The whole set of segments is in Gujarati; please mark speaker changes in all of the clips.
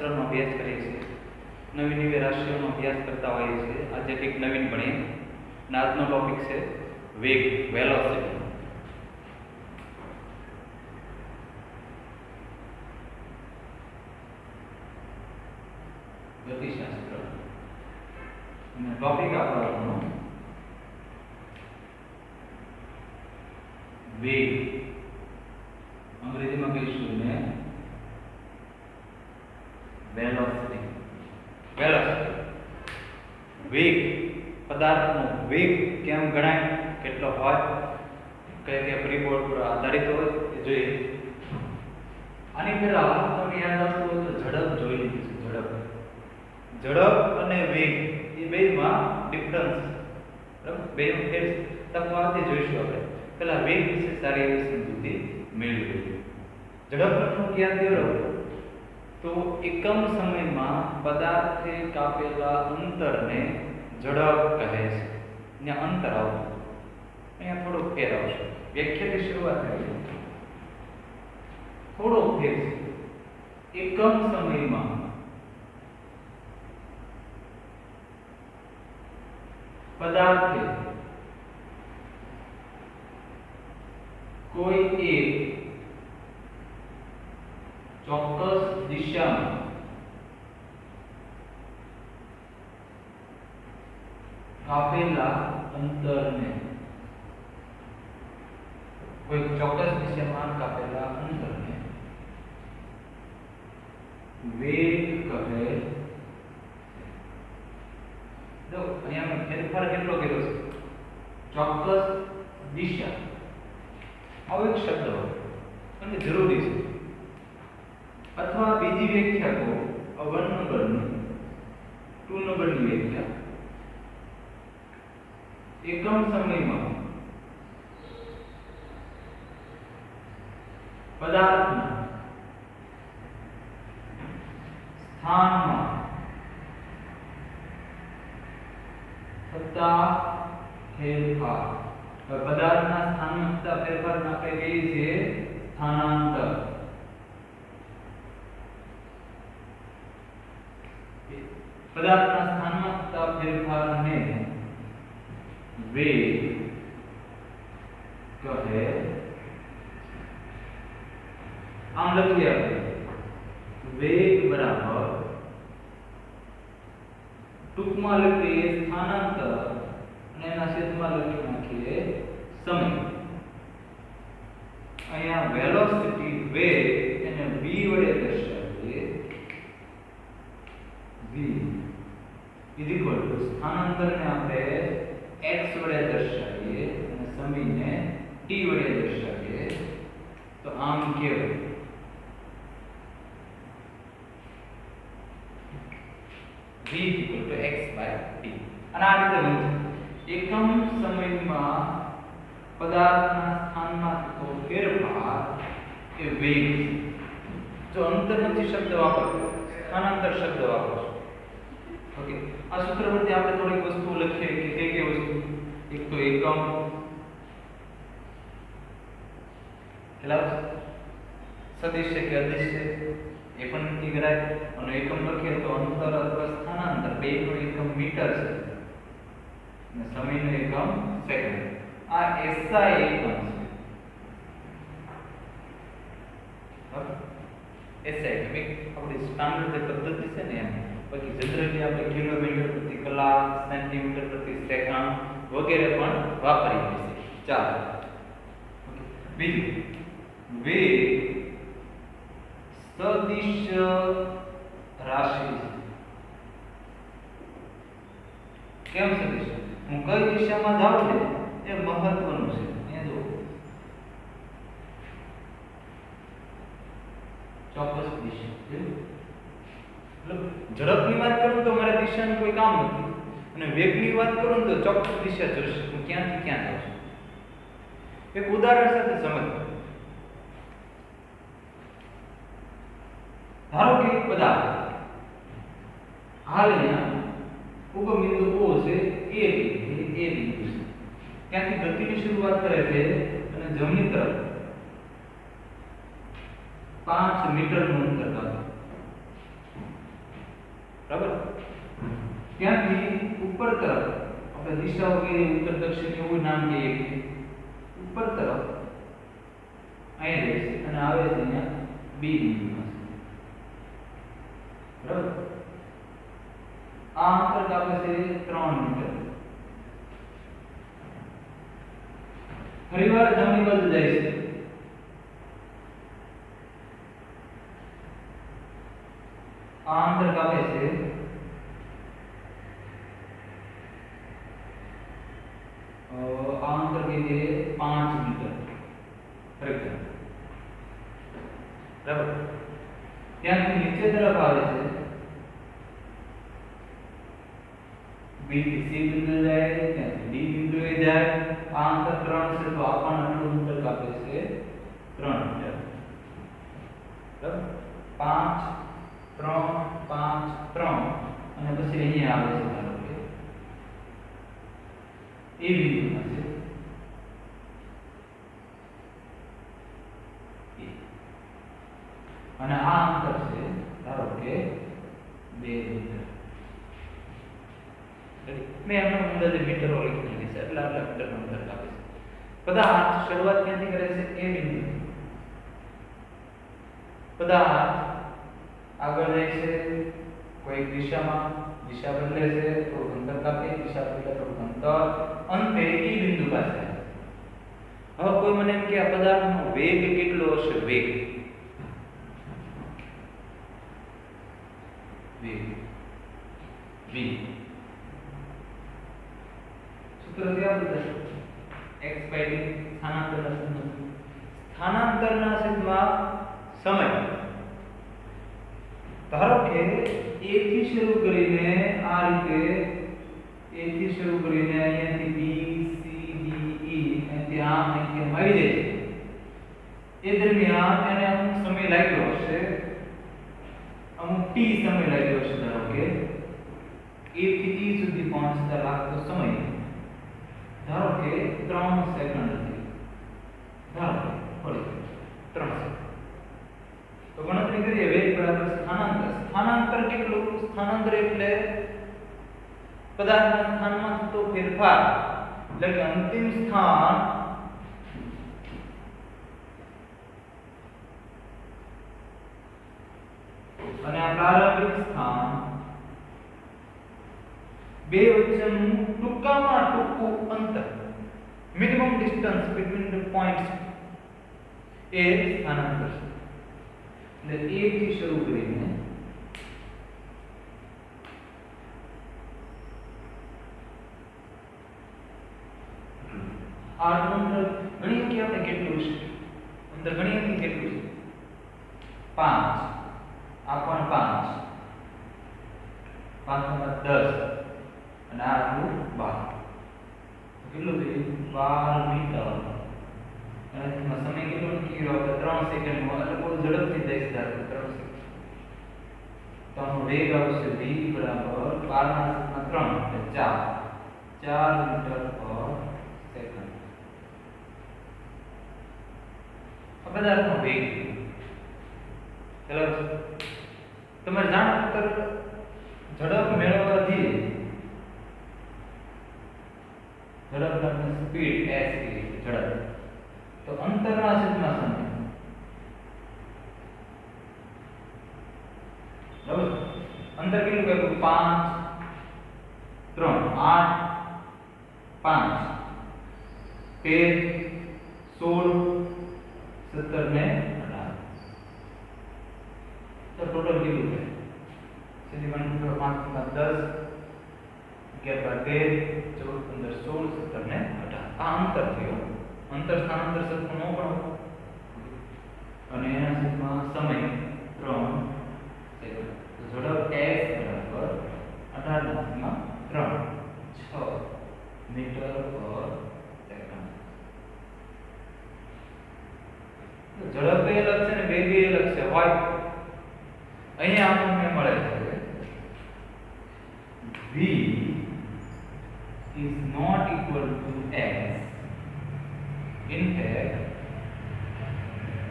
Speaker 1: રસાયણશાસ્ત્રનો અભ્યાસ કરીએ છીએ, નવી નવી રાશિઓનો અભ્યાસ કરતા હોઈએ છીએ. આજે કંઈક નવીન ભણીએ. આજનો ટોપિક છે વેગ, વેલોસિટી. ગતિશાસ્ત્ર અને ટોપિક આપણો વેગ. અંગ્રેજીમાં કહીશું ને વેલોસિટી. વેલોસિટી વેગ, પદાર્થનો વેગ કેમ ગણાય, કેટલો હોય, કયા કયા પરિબળ પર આધારિત હોય એ જોઈએ. આની પહેલા તમને યાદ આવતું હોય તો ઝડપ જોઈ લીધી છે. ઝડપ અને વેગ એ બેમાં ડિફરન્સ, બરાબર, બેનો ફેર તફાવત જોઈશું આપણે. પહેલા વેગ વિશે સારી એવી સમજૂતી મેળવી. ઝડપનો ખ્યાલ કેવો તો એકમ સમયમાં પદાર્થે કાપેલા અંતરને ઝડપ કહે છે. અહીંયા અંતર આવતું, અહીંયા થોડો ફેર આવશે. વ્યાખ્યાની શરૂઆત કરીએ. થોડો ફેર છે. એકમ સમયમાં પદાર્થે કોઈ એક ચોક્કસ દિશામાં કાપેલા અંતરને, કોઈ ચોક્કસ દિશામાં કાપેલા અંતરને વેગ કહે. જો અહીંયા ફેરફાર કેટલો કર્યો છે, ચોક્કસ દિશા. આવો એક શબ્દ અને જરૂરી છે. અથવા બીજી વ્યાખ્યા કહો, 1 નંબરની 2 નંબરની વ્યાખ્યા. એકમ સમયમાં પદાર્થના સ્થાનમાં થતા ફેરફાર. પદાર્થના સ્થાનમાં થતા ફેરફારને આપણે કહીએ છીએ સ્થાનાંતર. પદાર્થના સ્થાનમાં થતા ફેરફારને વેગ કહે. આમ લખીએ આપણે વેગ બરાબર, ટૂંકમાં લખીએ સ્થાનાંતર અને એના છેદમાં લખી નાખીએ સમય. અહીંયા વેલોસિટી વેગ એને v વડે દર્શાવીએ. v ઇઝ ઇક્વલ ટુ સ્થાનાંતરને આપણે x વડે દર્શાવીએ અને સમયને t વડે દર્શાવીએ. તો આમ કહેવાય v equal to x by t. અને આ રીતે બનશે. એકમ સમયમાં પદાર્થના સ્થાનમાં થતો ફેરફાર એ વેગ. જો અંતર નથી શબ્દ વાપરવો, સ્થાનાંતર શબ્દ વાપરશો. ઓકે, આ સૂત્ર પરથી આપણે થોડીક વસ્તુઓ લખીએ કે કઈ કઈ વસ્તુ. એક તો એકમ, કેટલા સદિશ છે કે અદિશ છે એ પણ નક્કી કરાય. અને એકમ લખીએ તો અંતર અથવા સ્થાનાંતર બેનો એકમ મીટર છે અને સમયનો એકમ સેકન્ડ. આ SI એકમ છે. SI એટલે આપણી સ્ટાન્ડર્ડ જે પદ્ધતિ છે ને એમ. બાકી જનરલી આપણે કિલોમીટર પ્રતિ કલાક, સેન્ટીમીટર પ્રતિ સેકન્ડ વગેરે પણ વાપરીએ છીએ. ચાલો, બીજું વેગ સદિશ રાશિ છે. કેમ સદિશ? હું કઈ દિશામાં જાઉં ને એ મહત્વનું છે. અહીંયા જો ચોક્કસ દિશા. ઝડપની વાત કરું તો મારે દિશાનું કોઈ કામ નથી, અને વેગની વાત કરું તો ચોક્કસ દિશા જોઈશે. હું ક્યાંથી ક્યાં જાઉં છું. એક ઉદાહરણ સાથે સમજો. ધારો કે પદાર્થ હાલ અહીંયા ઉગમ બિંદુ O છે, A બિંદુ છે. ત્યાંથી ગતિની શરૂઆત કરે છે અને જમણી તરફ 5 મીટરનું અંતર કાપે. ત્યાંથી ઉપર તરફ આપણે દિશાઓ કે ઉત્તર દક્ષિણ એવું નામ કહીએ કે ઉપર તરફ અહીં રહેશે અને આવે છે અહીંયા બી બિંદુ બરાબર આ અંતર કાપે છે 3 મીટર ફરીવાર જમણી બાજુ જાય છે આ અંતર કાપે છે આ અંતર કે છે 5 મીટર બરાબર ત્યાંથી નીચે તરફ આવે છે બી થી સી બિંદુ જાય ત્યાંથી ડી બિંદુએ જાય આ અંતર 3 છે તો આ પણ આટલું અંતર કાપે છે 3 મીટર બરાબર 5 3 5 3 અને પછી અહીંયા આવે છે ધારો કે એ બિંદુમાં છે અને આ અંતર છે ધારો કે 2 મીટર મેં એમનો અંદાજે મીટરો લખી છે એટલે આટલા મીટરનું અંતર કાપે છે પદાર્થ શરૂઆત ક્યાંથી કરે છે એ બિંદુ પદાર્થ આગળ જાય છે કોઈ દિશામાં દિશા બદલે છે થોડું અંતર કાપે દિશા બદલે થોડું અંતર અંતે એ બિંદુ પાસે હવે કોઈ મને એમ કે આ પદાર્થનો વેગ કેટલો હશે વેગ v સૂત્ર क्या बोलते हैं x by d સ્થાનાંતરના છેદમાં સમય ધારો કે a થી શરૂ કરીને આ રીતે a થી શરૂ કરીને અહીંયાથી b c d e અહીંથી આમ અહીંથી આવી જાય છે એ દરમિયાન એને અમુક સમય લાગ્યો હશે અમુક t સમય લાગ્યો હશે ધારો કે a થી e સુધી પહોંચતા લાગતો સમય ધારો કે 3 સેકન્ડ હતી ધારો કે 3 સેકન્ડ તો ગણતરી કરીએ વેગ બરાબર સ્થાનાંતર કેટલું સ્થાનાંતર એટલે પદાર્થના સ્થાનમાં થતો ફેરફાર એટલે કે અંતિમ સ્થાન અને આ પ્રારંભિક સ્થાન બે વચ્ચેનું ટૂંકામાં ટૂંકું અંતર minimum distance between the points એ સ્થાનાંતર છે એટલે a થી શરૂ કરીને આ અંતર ગણીએ કે આપણે કેટલું છે અંતર ગણીએ કે કેટલું છે 5 આ પણ 5 5 નો 10 અને આ આટલું 12 કેટલું થયું 12 મીટર અને તેમાં સમય કેટલો નક્કી કર્યો આપણે 3 સેકન્ડમાં એટલે બહુ ઝડપથી જઈ શકે 3 સેકન્ડ તો આનો વેગ આવશે v બરાબર 12 એટલે 4 મીટર પર સેકન્ડ આ પદાર્થનો વેગ ચલો તમે જાણો તો ઝડપ મેળવવાથી ઝડપ એટલે સ્પીડ s કે ઝડપ તો અંતરના છેદમાં સમય બરાબર અંતર કેટલું કર્યું 5 3 8 5 13 16 17 ને 18 તો ટોટલ કેટલું છે સીધી 1 5 10 11 12 14 15 16 17 ને 18 આ અંતર થયો અંતર સ્થાનાંતર શબ્દ નો પણ અને એના છેદમાં સમય 3 સેકન્ડ તો ઝડપ s બરાબર 18 માં 3 6 મીટર પર સેકન્ડ તો ઝડપ એ અલગ છે ને વેગ એ અલગ છે હોય અહીંયા આપણને મળે છે v is not equal to x. In fact,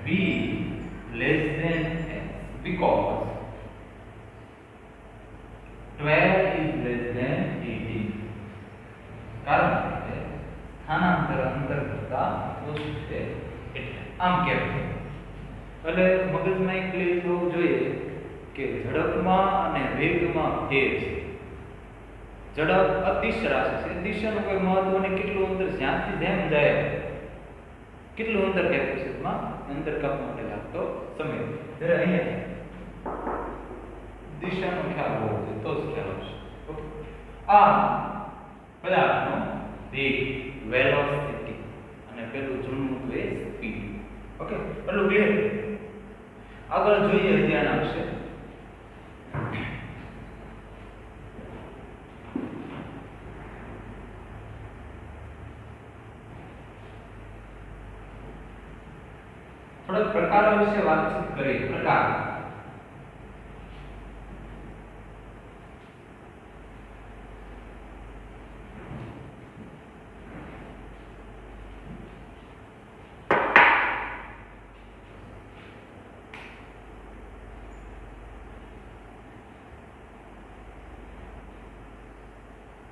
Speaker 1: v less than x because 12 is less than આમ કેમ એટલે મગજમાં એક ક્લિયર થવું જોઈએ કે ઝડપમાં અને વેગમાં ફેર છે. ઝડપ અદિશ રાશિ છે, દિશાનું કોઈ મહત્વ નહીં, કેટલું અંતર જ્યાંથી જેમ જાય કેટલું અંતર કેપેસિટીમાં અંતર કાપવા માટે લાગતો સમય. જ્યારે અહીંયા દિશાનો ખ્યાલ હોવો જોઈએ તો જ ખ્યાલ આવશે. ઓકે, આ પદાર્થનો વેગ વેલોસિટી અને પેલું જૂનું છે સ્પીડ. ઓકે, એટલું ક્લિયર. આગળ જોઈએ ધ્યાન આવશે. થોડા પ્રકારો વિશે વાતચીત કરીએ. પ્રકાર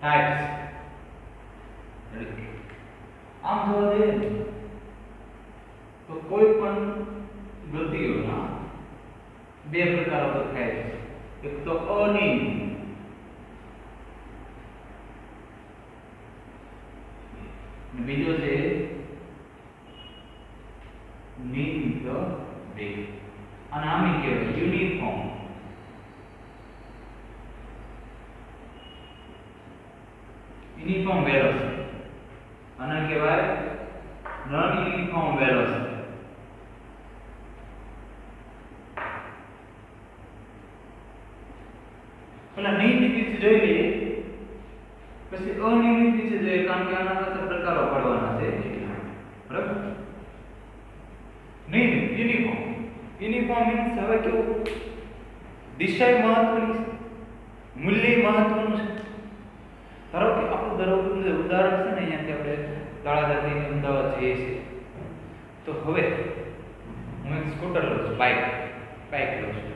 Speaker 1: types. આમ જોવા જઈએ તો કોઈ પણ ગતિઓના બે પ્રકારો થાય છે. એક તો અનિયમિત અને બીજો છે નિયમિત વેગ. અને આને કહેવાય યુનિફોર્મ. યુનિફોર્મ વેલોસિટી આને કહેવાય નોન યુનિફોર્મ વેલોસિટી. પેલા નિયમિત રીતે જોઈ લઈએ પછી અનિયમિત રીતે જોઈએ, કારણ કે આના પાછળ પ્રકારો પડવાના છે. બરાબર, નિયમિત યુનિફોર્મ. યુનિફોર્મ મીન્સ હવે કેવું દિશા મહત્વની છે, મૂલ્ય મહત્વનું છે. ધારો કે આપણું દરરોજનું જે ઉદાહરણ છે ને, અહીંયાથી આપણે તળાજાથી અમદાવાદ જઈએ છીએ તો હવે હું એક સ્કૂટર લઉં છું, બાઇક લઉં છું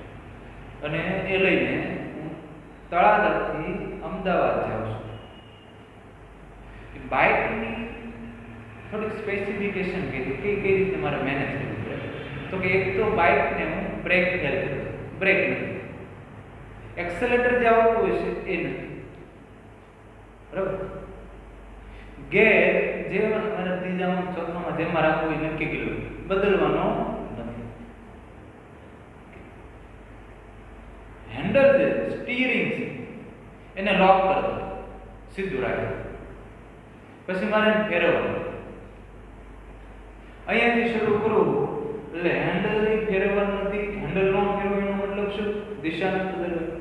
Speaker 1: અને એ લઈને હું તળાજાથી અમદાવાદ જાઉં છું. બાઇકની થોડીક સ્પેસિફિકેશન કીધી કે કઈ રીતે મારે મેનેજ કરવું પડે. તો કે એક તો બાઇકને હું બ્રેક ફેલ કરું, બ્રેક નથી, એક્સેલેટર જે આવતું હોય છે એ નથી. બરાબર, ગેર જે મને ત્રીજામાં ચોથામાં જેમાં રાખવું એ નક્કી કર્યું, બદલવાનો નથી. હેન્ડલ જે સ્ટીરિંગ છે એને લોક કરી દો, સીધું રાખો, પછી મારે ફેરવવાનું. અહીંયાથી શરૂ કરું એટલે હેન્ડલ ફેરવવાનું નથી. હેન્ડલ નો ફેરવવાનો મતલબ શું? દિશા નથી બદલવાની.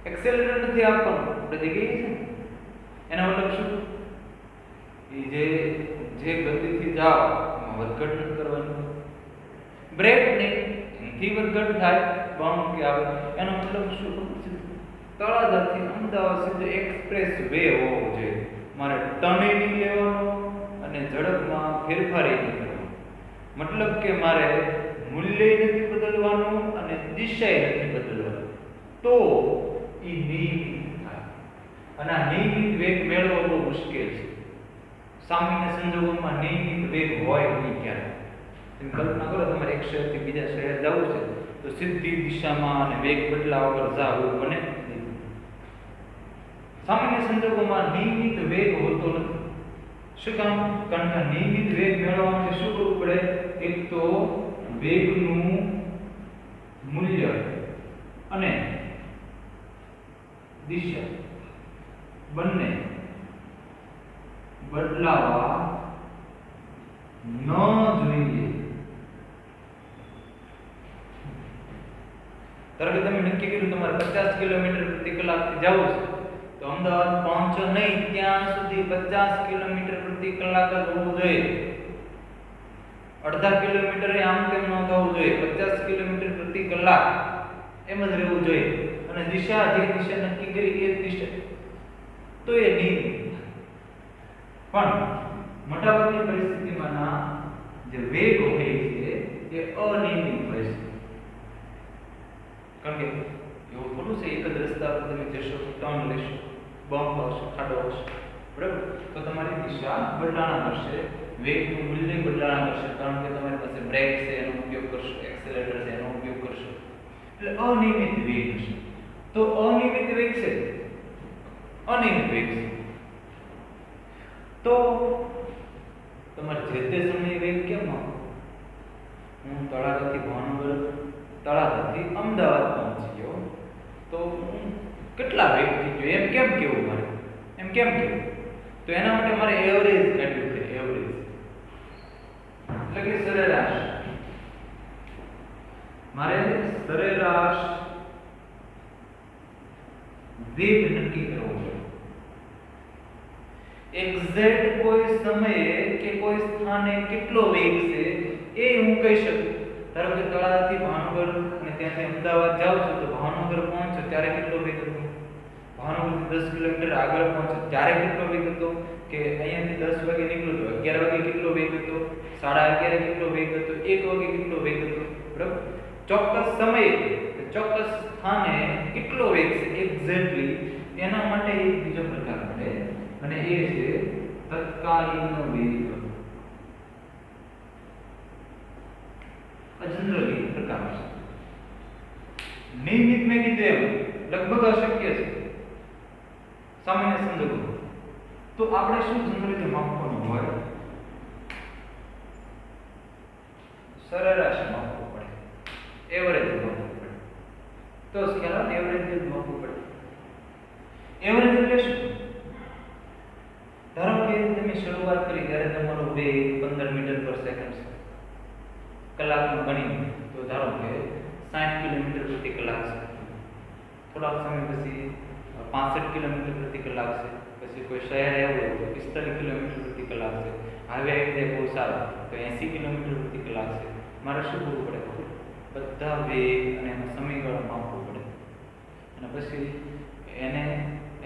Speaker 1: એક્સેલેટર નથી આપવાનું, આપણે જગ્યાએ છે એના મતલબ શું? એ જે ગતિથી જાઓ એમાં વધઘટ નથી કરવાની. બ્રેક નહીં, એનાથી વધઘટ થાય, બમ્પ કે આવે, એનો મતલબ શું? તળાજાથી અમદાવાદ સીધો એક્સપ્રેસ વે હોવો જોઈએ. મારે ટર્ન નહીં લેવાનો અને ઝડપમાં ફેરફાર નહીં કરવાનો. મતલબ કે મારે મૂલ્ય નથી બદલવાનું અને દિશા નથી બદલવાનું. તો એ નિયમિત થાય. અને આ નિયમિત વેગ મેળવવો બહુ મુશ્કેલ છે. સામાન્ય સંજોગોમાં નિયમિત વેગ હોય નહીં ક્યારે. તમે કલ્પના કરો, તમારે એક શહેરથી બીજા શહેર જવું છે તો સીધી દિશામાં અને વેગ બદલાવ વગર જાવ એવું બને નહીં. સામાન્ય સંજોગોમાં નિયમિત વેગ હોતો નથી. શું કામ? કારણ કે નિયમિત વેગ મેળવવા માટે શું કરવું પડે? એક તો વેગનું મૂલ્ય અને દિશા બંને બદલાવા ન જોઈએ. ધારો કે તમે નક્કી કર્યું તમારે 50 કિલોમીટર પ્રતિ કલાકથી જવું છે તો અમદાવાદ પહોંચો નહીં ત્યાં સુધી 50 કિલોમીટર પ્રતિ કલાક જ હોવું જોઈએ. અડધા કિલોમીટર આમ તેમ ન થવું જોઈએ. 50 કિલોમીટર પ્રતિ કલાક એમ જ રહેવું જોઈએ. અને દિશા જે દિશા નક્કી કરી એ દિશા તો એ નહીં. પણ મોટાભાગની પરિસ્થિતિમાંના જે વેગ હોય છે એ અનિયમિત હોય છે. કારણ કે એવું થોડું છે એક જ રસ્તા પર તમે જશો, ટર્ન લેશો, બમ્પ આવશે, ખાડો આવશે, બરાબર, તો તમારી દિશા બદલાણા કરશે વેગનું મૂલ્ય બદલાણા કરશે, કારણ કે તમારી પાસે બ્રેક છે એનો ઉપયોગ કરશો, એક્સેલેરેટર છે એનો ઉપયોગ કરશો, એટલે અનિયમિત વેગ હશે. તો અનિયમિત વેગ છે, અનિયમિત વેગ છે, તો તમારે જે તે સમયે વેગ કેમ આપો? હું તળાજાથી ભાવનગર, તળાજાથી અમદાવાદ પહોંચી ગયો, તો હું કેટલા વેગથી ગયો એમ કેમ કેવું મારે? એમ કેમ કેવું? તો એના માટે મારે એવરેજ કાઢવું છે, એવરેજ એટલે કે સરેરાશ. મારે સરેરાશ વેગ નક્કી કરવો છે. એક્ઝેક્ટ કોઈ સમયે કે કોઈ સ્થાને કેટલો વેગ છે એ હું કહી શકું. ધારો કે તળાજાથી ભાવનગર અને ત્યાંથી અમદાવાદ જાઉં છું, તો ભાવનગર પહોંચો ત્યારે કેટલો વેગ હતો? ભાવનગરથી 10 કિલોમીટર આગળ પહોંચો ત્યારે કેટલો વેગ હતો? કે અહીંયાથી 10 વાગે નીકળ્યો તો 11 વાગે કેટલો વેગ હતો? 11:30 કેટલો વેગ હતો? 1 વાગે કેટલો વેગ હતો? બરાબર. ચોક્કસ સમયે ચોક્કસ સ્થાને કેટલો વેગ છે એક્ઝેક્ટલી, એના માટે એક બીજો પ્રકાર મળે અને એ છે તત્કાલીન વેગ. જનરલી પ્રકાર છે. નિયમિત મેં કીધું એમ લગભગ અશક્ય છે સામાન્ય સંજોગો. તો આપણે શું જનરલી માપવાનું હોય? સરેરાશ માપવું પડે, એવરેજ માપવું પડે. તો ખ્યાલ એવરેજ માપવું પડે. એવરેજ એટલે શું? ધારો કે તમે શરૂઆત કરી ત્યારે તમારો વેગ 15 મીટર પર સેકન્ડ છે, કલાકમાં ગણી તો ધારો કે 60 કિલોમીટર પ્રતિ કલાક છે. થોડા સમય પછી 65 કિલોમીટર પ્રતિ કલાક છે. પછી કોઈ શહેર એવું હોય તો 45 કિલોમીટર પ્રતિ કલાક છે. હાઈવે એટલે બહુ સારો તો 80 કિલોમીટર પ્રતિ કલાક છે. મારે શું કરવું પડે? બધા વેગ અને એનો સમયગાળો માપવો પડે અને પછી એને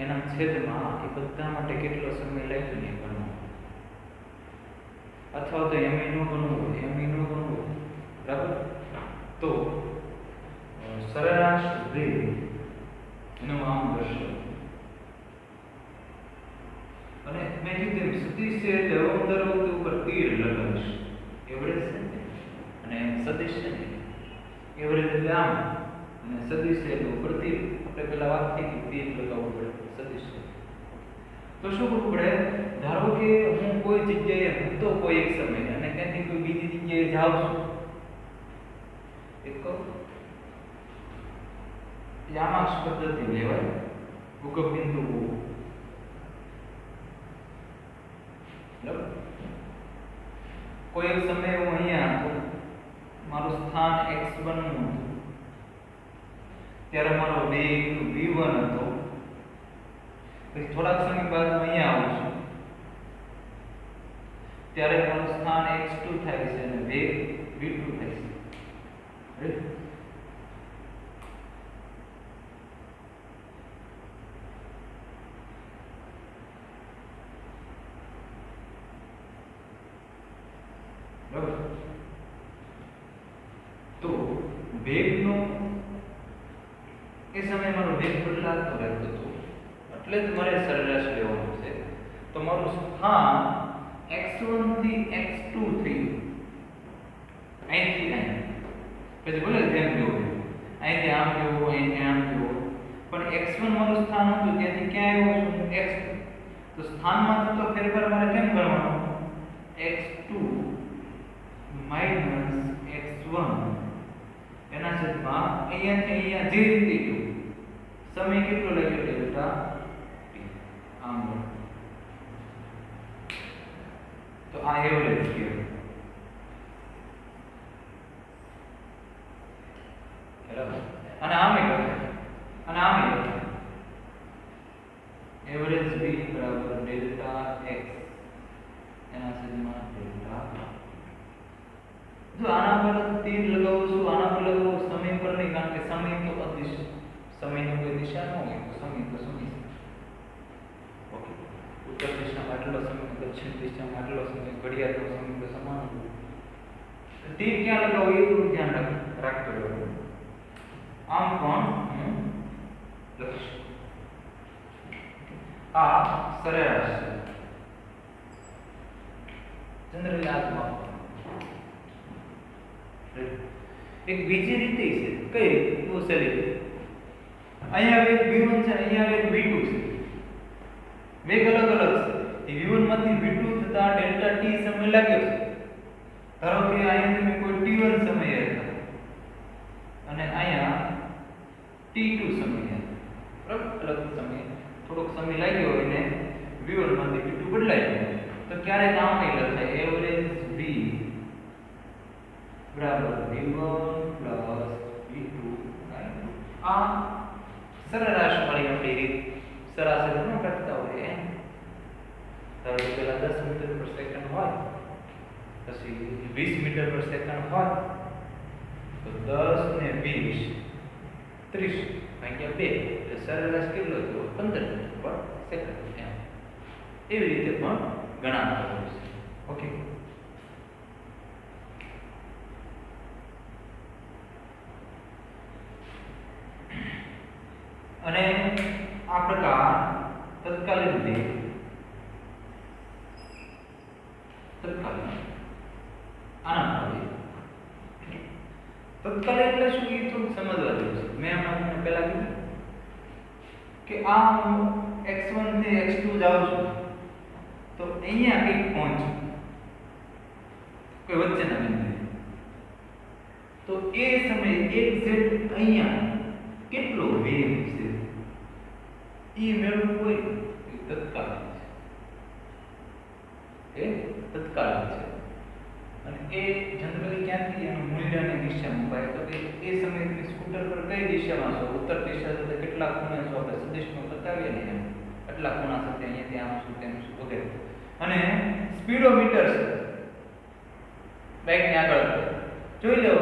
Speaker 1: એના છેદમાં એ બધા માટે કેટલો સમય લાગ્યો ને ગણવો, અથવા તો એમ નો ગણવું હોય, એમ નો ગણવું હોય. બરાબર. તો સરેરાશ વેગ એનું આમ દર્શો અને મેં કીધું સદિશ છે એટલે દર વખતે ઉપર તીર લગાવીશ. એવરેજ છે ને અને સદિશ છે ને, એવરેજ એટલે આમ અને સદિશ છે એટલે ઉપર તીર. આપણે પેલા વાત થઈ કે તીર લગાવવું પડે સદિશ છે. તો શું કરવું પડે? ધારો કે હું કોઈ જગ્યાએ હતો કોઈ એક સમયે અને ત્યાંથી કોઈ બીજી જગ્યાએ જાઉં છું, એક યામાક્ષ પદ્ધતિ લેવાય. ભૂકંપ બિંદુ કોઈ એક સમયે હું અહીંયા હતો, મારું સ્થાન x1 નું હતું, ત્યારે મારો વેગ v1 હતો. પછી થોડાક સમય બાદ હું અહીંયા આવું છું, ત્યારે મારું સ્થાન x2 થાય છે અને વેગ v2 થાય છે. રાઈટ? બરાબર. તો વેગનો એ સમયે મારો વેગ બદલાતો રહેતો હતો, એટલે જ મારે સરેરાશ લેવાનું છે. તો મારું સ્થાન x1 થી x2 થયું, અહીંથી અહીં. પછી બોલે જેમ જોવું, અહીંથી આમ જોવું, અહીંથી આમ જોવું, પણ x1 મારું સ્થાન હતું ત્યાંથી ક્યાં આવ્યો છું? x2. તો સ્થાનમાં થતો ફેરફાર મારે કેમ કરવાનો? x2 માઈનસ x1 એના છેદમાં અહીંયાથી અહીંયા જે રીતે ગયું સમય કેટલો લાગ્યો? Delta t. આમ તો આ એવરેજ કહેવાય. બરાબર. અને આમે લખાય અને આમે લખાય એવરેજ b બરાબર ડેલ્ટા x એના છેદમાં ડેલ્ટા. જો આના પર તીર લગાવું છું, આના પર લગાવું, સમય પર નહીં, કારણ કે સમય તો અદિશ, સમયની કોઈ દિશા ન હોય તો સમય તો સમય. ઓકે. ઉત્તર દિશામાં આટલો સમય, દક્ષિણ દિશામાં આટલો સમય, ઘડિયાળનો સમય તો સમાન હોય. તીર ક્યાં લગાવું એ થોડું ધ્યાન રાખતો રહેવું. આમ પણ હું લખીશ. આ સરેરાશ છે. જનરલી આ જ માપવાનું. એક બીજી રીત છે. કઈ રીત? બહુ સહેલી રીત. અહીંયા વેગ v1 છે, અહીંયા વેગ v2 છે. વેગ અલગ અલગ છે. એ v1 માંથી v2 થતા ડેલ્ટા t સમય લાગ્યો છે. ધારો કે અહીંયા તમે કોઈ t1 સમયે હતા અને અહીંયા t2 સમયે હતા, બરાબર? અલગ સમયે થોડોક સમય લાગ્યો હોય ને v1 માંથી v2 બદલાઈ ગયો તો ક્યારેક આમ નહીં લખાય એવરેજ v બરાબર v1 v2 આ સરેરાશ વાળી આપણી રીત સરાસરી ન કરતા હોય. ધારો કે પેલા 10 મીટર પર સેકન્ડ હોય, પછી 20 મીટર પર સેકન્ડ હોય તો 10 ને 20 30 ભાગ્યા 2 એટલે સરેરાશ કેટલો થયો? 15 મીટર પર સેકન્ડ. એવી રીતે પણ ગણાતા હોય છે. ઓકે, અને આ પ્રકાર તત્કાલીન વેગ આના તત્કાલીન એટલે શું એ થોડું સમજવા જેવું છે. મેં તમને પહેલા કીધું કે આ હું x1 થી x2 જાઉં છું તો અહીંયા કંઈક પહોંચું કોઈ વચ્ચેના બિંદુએ, તો એ સમયે એક્ઝેક્ટ અહીંયા કેટલો વેગ છે એ મેળવવું હોય એ તત્કાલીન છે. એ તત્કાલીન છે અને એ જનરલી ક્યાંથી એનું મૂલ્યની દિશા મુકાય તો કે એ સમયે તમે સ્કૂટર પર કઈ દિશામાં છો, ઉત્તર દિશા સાથે કેટલા ખૂણે છો, આપણે સદિશમાં બતાવીએ ને એમ આટલા ખૂણા સાથે અહીંયાથી આમ છું તેમ છું વગેરે. અને સ્પીડોમીટર છે બાઇકની આગળ જોઈ લો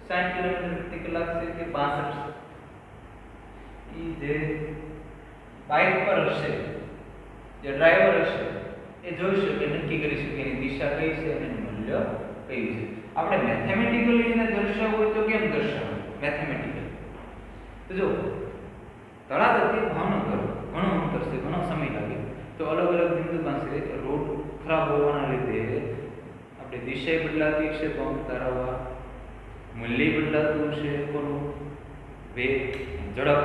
Speaker 1: 60 કિલોમીટર પ્રતિ કલાક છે કે 62 છે. જે બાઇક પર હશે, જે ડ્રાઈવર હશે એ જોઈ શકે, નક્કી કરી શકે એની દિશા કઈ છે અને એનું મૂલ્ય કયું છે. આપણે મેથેમેટિકલી એને દર્શાવવું હોય તો કેમ દર્શાવવું? મેથેમેટિકલી તો જો તળાવથી ભાવનગર ઘણો અંતર છે, ઘણો સમય લાગે, તો અલગ અલગ બિંદુ પાસે રોડ ખરાબ હોવાના લીધે આપણે દિશા બદલાતી છે, પંપ તારવવા મૂલ્ય બદલાતું છે, કોનું વેગ ઝડપ.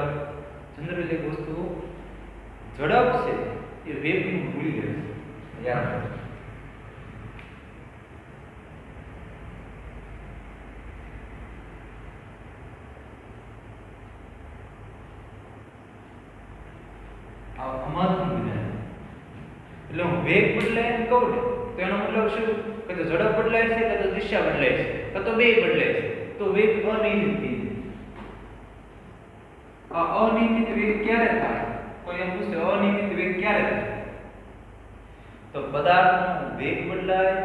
Speaker 1: જનરલી એક વસ્તુ ઝડપ છે એ વેગનું મૂલ્ય છે, યાદ રાખો. એટલે હું વેગ બદલાય એમ કહું ને તો એનો મતલબ શું કે તો ઝડપ બદલાય છે કે તો દિશા બદલાય છે કે તો બે બદલાય છે, તો વેગ અનિયમિત થઈ જાય. આ અનિયમિત વેગ ક્યારે થાય? કોઈ એમ પૂછે અનિયમિત વેગ ક્યારે થાય? તો પદાર્થનો વેગ બદલાય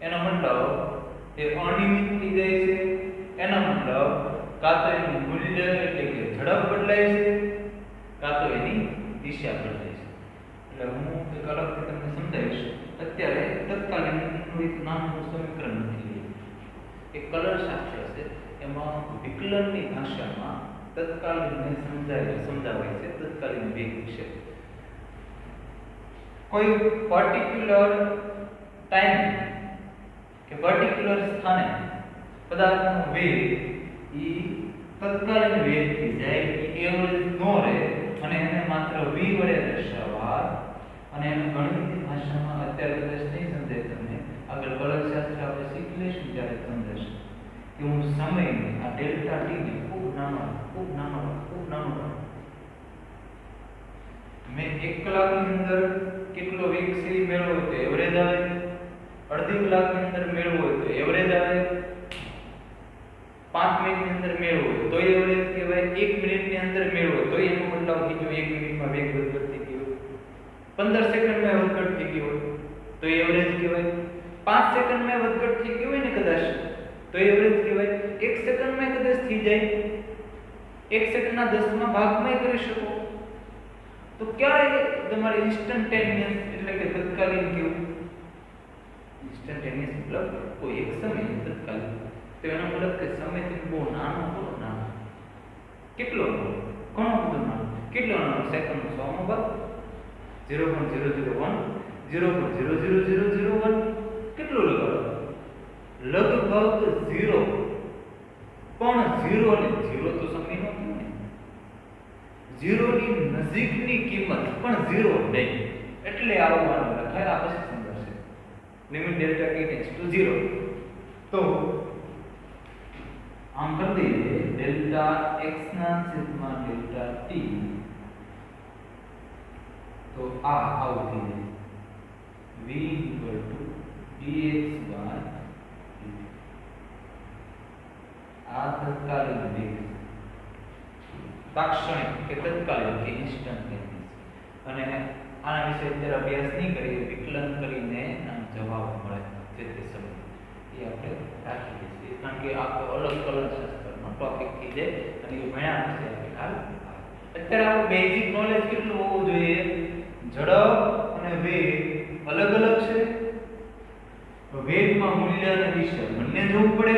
Speaker 1: એનો મતલબ એ અનિયમિત થઈ જાય છે, એનો મતલબ કાં તો એનું મૂલ્ય એટલે કે ઝડપ બદલાય છે કાં તો એની દિશા બદલાય છે. એટલે હું એક અલગથી તમને સમજાવીશ. અત્યારે તત્કાલીનનું એક નાનું સમીકરણ નથી લીધું. એક કલર શાસ્ત્ર છે, એમાં વિકલનની ભાષામાં તત્કાલીનને સમજાવાય છે તત્કાલીન વેગ વિશે. કોઈ પર્ટિક્યુલર ટાઈમ કે પર્ટિક્યુલર સ્થાને પદાર્થનો વેગ એ તત્કાલીન વેગ થઈ જાય, એવરેજ નો રહે અને એને માત્ર v વડે દર્શાવવા અને એને ગણિતની ભાષામાં અત્યારે કદાચ નહીં સમજાય તમને, આગળ કલરશાસ્ત્ર આપણે શીખી લઈશું ત્યારે સમજાશે કે હું સમયને આ ડેલ્ટા t ને ખૂબ નાનો મેં 1 કલાકની અંદર કેટલો વેગ છે એ મેળવો તો એવરેજ આવે, અડધી કલાકની અંદર મેળવો હોય તો એવરેજ આવે, 5 મિનિટની અંદર મેળવો તો એવરેજ કહેવાય, 1 મિનિટની અંદર મેળવો તો એનો મતલબ કે જો 1 મિનિટમાં વેગ વધઘટ થઈ ગયો, 15 સેકન્ડમાં વધઘટ થઈ ગયો તો એવરેજ કહેવાય, 5 સેકન્ડમાં વધઘટ થઈ ગયો હોય ને કદાચ તો એવરેજ કહેવાય, 1 સેકન્ડમાં કદાચ થઈ જાય, 1 સેકન્ડના 10મા ભાગમાં કરી શકો તો ક્યારે તમારે ઇન્સ્ટન્ટેનિયસ એટલે કે તત્કાલીન કેવું? ઇન્સ્ટન્ટેનિયસ મતલબ કોઈ એક સમય તત્કાલીન, તો એનો મતલબ કે સમયથી બહુ નાનો કેટલો ઘણો બધો નાનો, કેટલો નાનો? સેકન્ડ 100 માં ભાગ 0.001 0.00001 કેટલું લગાડો લગભગ 0 પણ 0 અને 0 તો સમય નો થયો ને 0 ની નજીકની કિંમત પણ 0 નહીં એટલે આવું માનો લખાય આ પછી સમજાશે limit delta t tends to 0 તો આમ કરી દઈએ ડેલ્ટા x ના છેદમાં ડેલ્ટા t તો આ આવું થઈ જાય v dx by dt આ તત્કાલીન વેગ તાક્ષણિક કે તત્કાલીન કે ઇન્સ્ટન્ટેનિયસ અને આના વિશે અત્યારે અભ્યાસ નહીં કરીએ વિકલન કરીને જવાબ મળે જે તે સમય એ આપણે રાખીએ છીએ કારણ કે આ તો અલગ કલનશાસ્ત્રનો ટોપિક થઈ જાય અને એ ભણ્યા છે આપણે હાલ અત્યારે આપણું બેઝિક નોલેજ કેટલું હોવું જોઈએ ઝડપ અને વેગ અલગ અલગ છે વેગમાં મૂલ્ય અને દિશા બંને જોવું પડે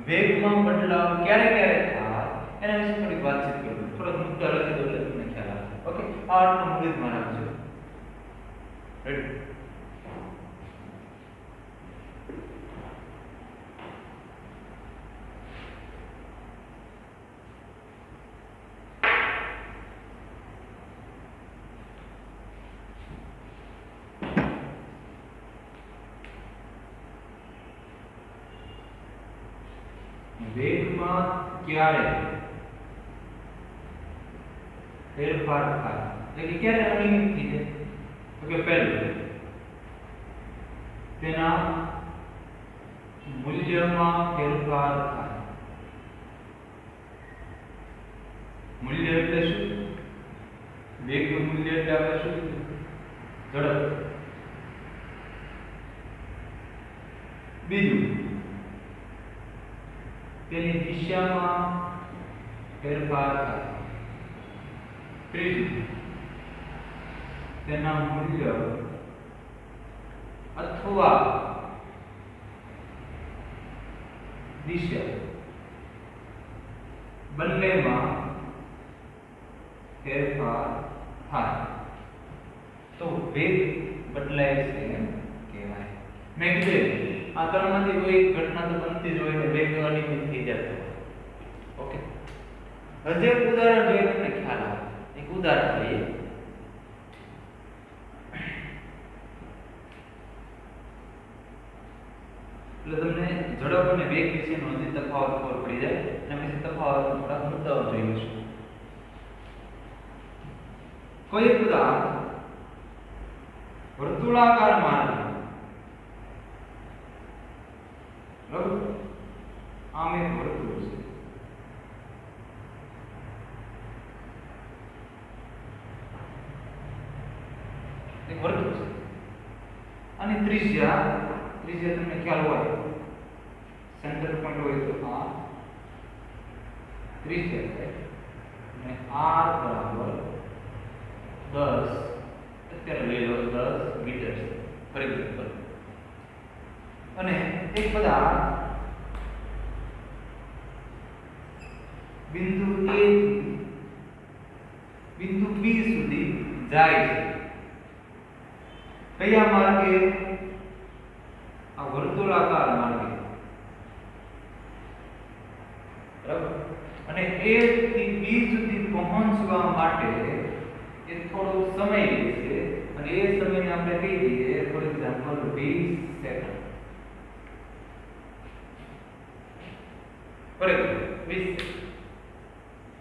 Speaker 1: વેગમાં બદલાવ ક્યારે ક્યારે થાય એના વિશે થોડી વાતચીત કરવી થોડા મુદ્દા લખી દો એટલે તમને ખ્યાલ આવે ઓકે આ આટલું મગજમાં રાખજો રેડી વેગમાં ક્યારે ફેરફાર થાય એટલે કે ક્યારે અનિયમિત થઈ જાય તો કે પહેલું તેના મૂલ્યમાં ફેરફાર થાય મૂલ્ય એટલે શું વેગનું મૂલ્ય એટલે આપણે શું ઝડપ બીજું તેની દિશામાં ફેરફાર થાય ત્રીજું તેના મૂલ્ય અથવા દિશા બંનેમાં ફેરફાર થાય તો વેગ બદલાય છે એમ કહેવાય મેં કીધું આ ત્રણમાંથી કોઈ એક ઘટના તો બનતી જ હોય ને વેગ અનિયમિત થઈ જતો ઓકે હજી એક ઉદાહરણ જોઈએ તમને ખ્યાલ આવે એક ઉદાહરણ લઈએ એટલે તમને ઝડપ અને વેગ વિશેનો હજી તફાવત ખબર પડી જાય અને પછી તફાવત થોડા મુદ્દાઓ જોઈ લઈશું કોઈ એક ઉદાહરણ વર્તુળાકાર માર્ગ બરાબર આમ એક વર્તુળ છે એક વર્તુળ છે અને ત્રિજ્યા તમને ખ્યાલ હોય સેન્ટર પોઈન્ટ હોય તો આ ત્રિજ્યા છે અને r બરાબર 10 અત્યારે લઈ લો 10 મીટર છે પરિવર્તન કરો અને એક પદાર્થ બિંદુ A થી બિંદુ B સુધી જાય છે કયા માર્ગે આ વર્તુળાકાર માર્ગે બરાબર અને A થી B સુધી પહોંચવા માટે એ થોડો સમય લે છે અને એ સમયને આપણે કહી દઈએ ફોર એક્ઝામ્પલ 20 સેકન્ડ બરાબર 20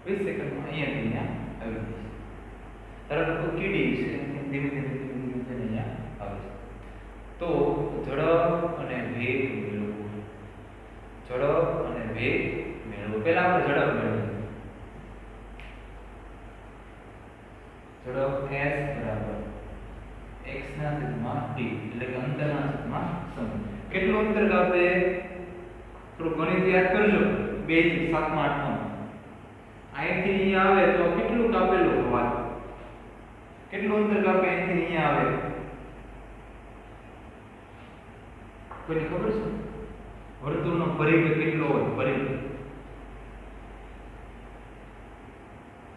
Speaker 1: સેકન્ડમાં અહીંયા આવી જશે તરત તો કીડી છે ધીમે ધીમે અહીંયા આવે છે તો ઝડપ અને વેગ મેળવો ઝડપ અને વેગ મેળવો પહેલા આપણે ઝડપ મેળવીએ ઝડપ s બરાબર x ના છેદમાં t એટલે કે અંતરના છેદમાં સમય કેટલું અંતર કાપે થોડું ગણિત યાદ કરજો 2 થી 7 માં 8 માં અહીંથી અહીંયા આવે તો કેટલું કાપેલું હોવાનું કેટલું અંતર કાપે અહીંથી અહીંયા આવે કોઈને ખબર છે વર્તુળનો પરિઘ કેટલો હોય પરિઘ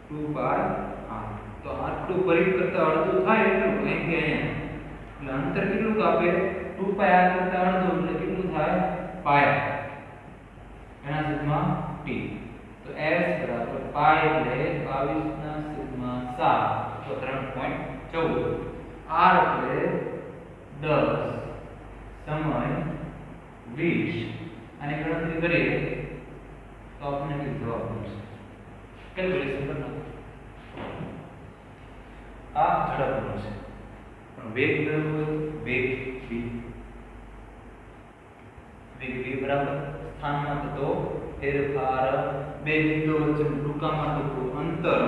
Speaker 1: 2 by r તો આટલું પરિઘ કરતા અડધું થાય એટલું અહીંથી અહીંયા, એટલે અંતર કેટલું કાપે 2 પાઈ r કરતા અડધું એટલે કેટલું થાય પાઈ એના છેદમાં t. તો s બરાબર પાઈ એટલે 22 ના છેદમાં 7 તો 3.14. r એટલે 10 સમય 20. આની ગણતરી કરીએ તો આપણને કેટલો જવાબ મળશે? કેલ્ક્યુલેશન કરી નાખો. આ ઝડપનો છે પણ વેગ બરાબર વેગ v. વેગ v બરાબર સ્થાનમાં થતો ફેરફાર, બે બિંદુઓ વચ્ચેનું ટૂંકામાં ટૂંકું અંતર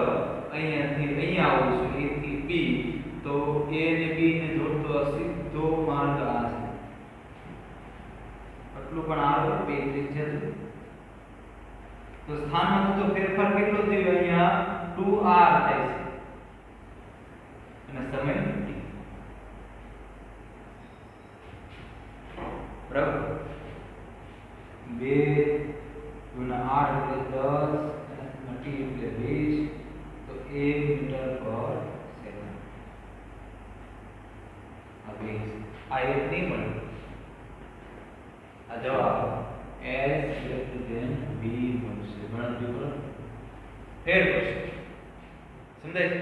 Speaker 1: અહીંયાથી અહીંયા આવું છે a થી b, તો a અને b ને જોડતો સીધો માર્ગ આ છે. આટલું પણ r બે ત્રિજ્યા છે. તો સ્થાનમાં થતો ફેરફાર કેટલો થયો? અહીંયા 2r થાય છે અને સમય t. બરાબર 2 ગુણ્યા 8 એટલે 10 અને t એટલે 20, તો 1 મીટર પર સેકન્ડ. આ 20 આ એક નહીં મળે. આ જવાબ s v મળશે. ગણતરી કરો ફેર કરશે. સમજાય છે?